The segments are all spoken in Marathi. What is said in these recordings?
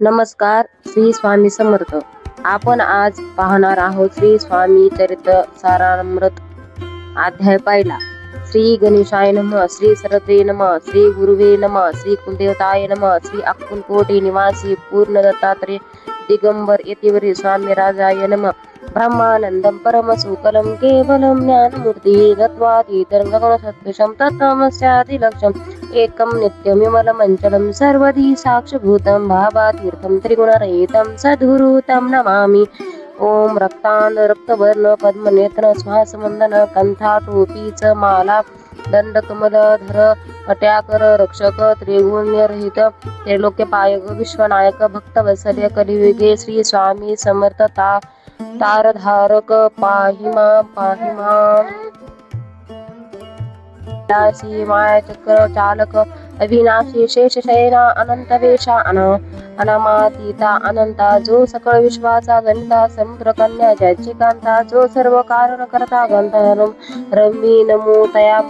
नमस्कार. श्री स्वामी समर्थ. आपण आज पाहणार आहोत श्री स्वामी चरित सारामृत अध्याय पहिला. श्री गणेशाय नमः. श्री सरस्वती नमः. श्री गुरुवे नमः. श्री कुलदेवताय नमः. श्री अक्कलकोटी निवासी पूर्ण दत्तात्रय दिगंबर यतिवरी स्वामी राजाय नमः. ब्रह्मानंदं परमसुकलं केवलं ज्ञानमूर्ति तत्त्वातीतं गगनसदृशं तत्त्वमस्यादिलक्ष्यम् एकं नित्यमिमलमञ्चलं सर्वधी साक्षभूतं भावातीर्थं त्रिगुणरहितं सद्गुरुतं नमामि. ओम रक्तवर्ण पद्मनेत्र श्वासवंदन कंठाटोपीच माला दंडकमलधर कट्याकर रक्षक त्रिगुण्यरहित त्रैलोक्यपायक विश्वनायक भक्तवत्सल्य कलियुगे श्री स्वामी समर्थ तारधारक पाहिमा मायाचक्र चालक अविनाशी शेषशयना अनंत वेशा अनामातीता अनंता जो सकळ विश्वाचा गणिता समुद्र कन्या ज्याची कांता जो सर्व कारण करता गंधर्व रमी नमो तया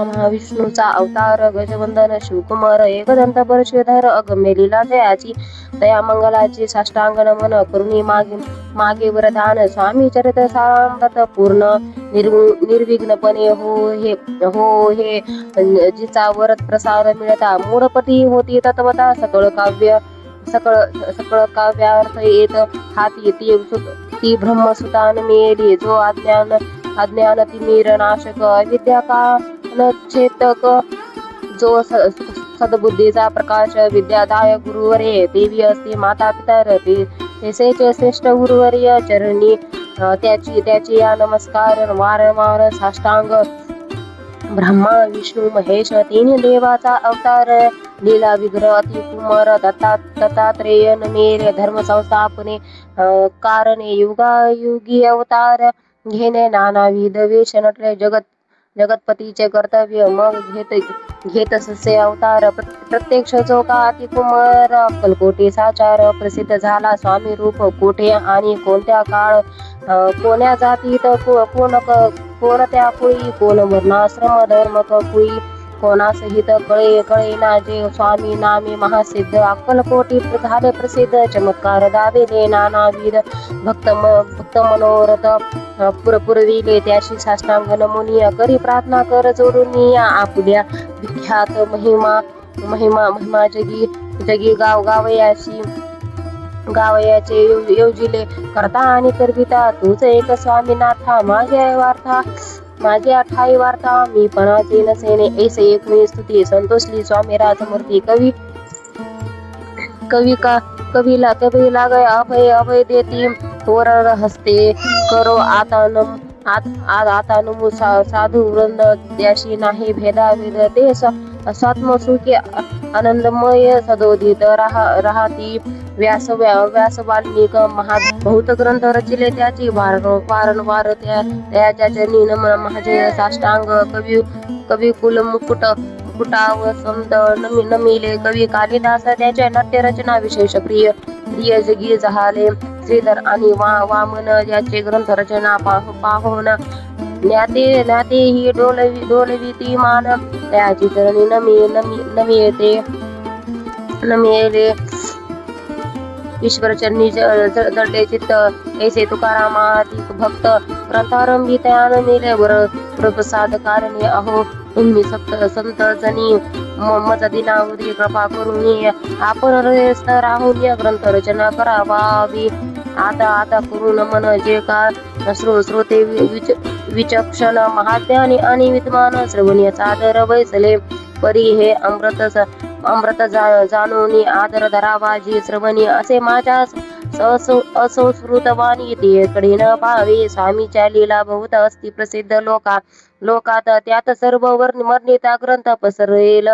महाविष्णूचा अवतार गजवंदन शिवकुमार एकदंत परशुधर अगम्य लीला जयाची तया मंगलाची साष्टांग नमन करुणी मागे वरदान स्वामी चरित सारामृत पूर्ण निर्विघ्नपणे हो हे जिचा वरद प्रसाद मिळता मूढपती होती तत्वता सकळ काव्यार्थ येत हाती ती ब्रह्मसुतान मिळेली जो अज्ञान तिमिर नाशक अविद्या कालच्छेदक जो सद्बुद्धीचा प्रकाश विद्यादाय गुरुवर्य देवी असते माता पितर तेसेच श्रेष्ठ गुरुवर्य चरणी त्याची या नमस्कार वारंवार साष्टांग ब्रह्मा विष्णू महेश तीन देवाचा अवतार लीला विग्रह अति कुमार दत्तात्रेय मेरे धर्म संस्थापने कारणे युगायुगी अवतार घेणे नानाविध वेश नटले जगतपतीचे कर्तव्य मग घेत ससे अवतार प्रत्यक्ष जो का अति कुमार अक्कलकोटी साचार प्रसिद्ध झाला स्वामी रूप कोठे आणि कोणत्या काळ कोण्या जातीत कोणत्या कुळी कोण वर्णाश्रम धर्म कुळी कोणासहित कळे ना जे स्वामी नामे महासिद्ध अक्कलकोटी झाले प्रसिद्ध चमत्कार दाविले नानाविध भक्त मनोरथ पुरविले त्याशी साष्टांग नमुनिया करी प्रार्थना कर जोडून आपुल्या विख्यात महिमा जगी गावयाचे योजिले करता आणि करविता तुझ एक स्वामीनाथा माझे अठाई वार्ता मी पणाचे नसेने ऐसे एक मी स्तुती संतोषली स्वामी राजमूर्ती कवी लागे अभय देती थोर हस्ते करो आता नमू साधू वृंद त्याशी नाही भेदाभेद ते स्वात्मसुखी आनंदमय सदोदित राहती व्यास वाल्मिक बहुत ग्रंथ रचिले त्याची वारंवार त्याच्या चरणी नमन माझे साष्टांग कवी कुल मुकुटाव संत नमिले कवी कालिदास त्याच्या नाट्य रचना विशेष प्रिय जगी झाले श्रीधर आणि वामन याचे ग्रंथ रचना पाहून ज्ञाते ही डोलविती मान त्याची चरणी नमिले ईश्वर चरणी जडले चित्त ऐसे तुकारामाधिक भक्त ग्रंथारंभी त्यान मेले प्रसाद कारणे अहो तुम्ही संत जनी मज दिनावरी कृपा करून आपण हृदयस्थ राहून या ग्रंथ रचना करावावी आता करून मन जे का श्रोते विचक्षण महाज्ञानी आणि विद्वान श्रवणीय सादर वैसले परी हे अमृत जाणून आदर धरावा जी श्रवणी असे माझ्या असंस्कृतवाणी कडे न पाहावे स्वामीच्या लीला बहुत असती प्रसिद्ध लोकात त्यात सर्व वर्णिता ग्रंथ पसरेल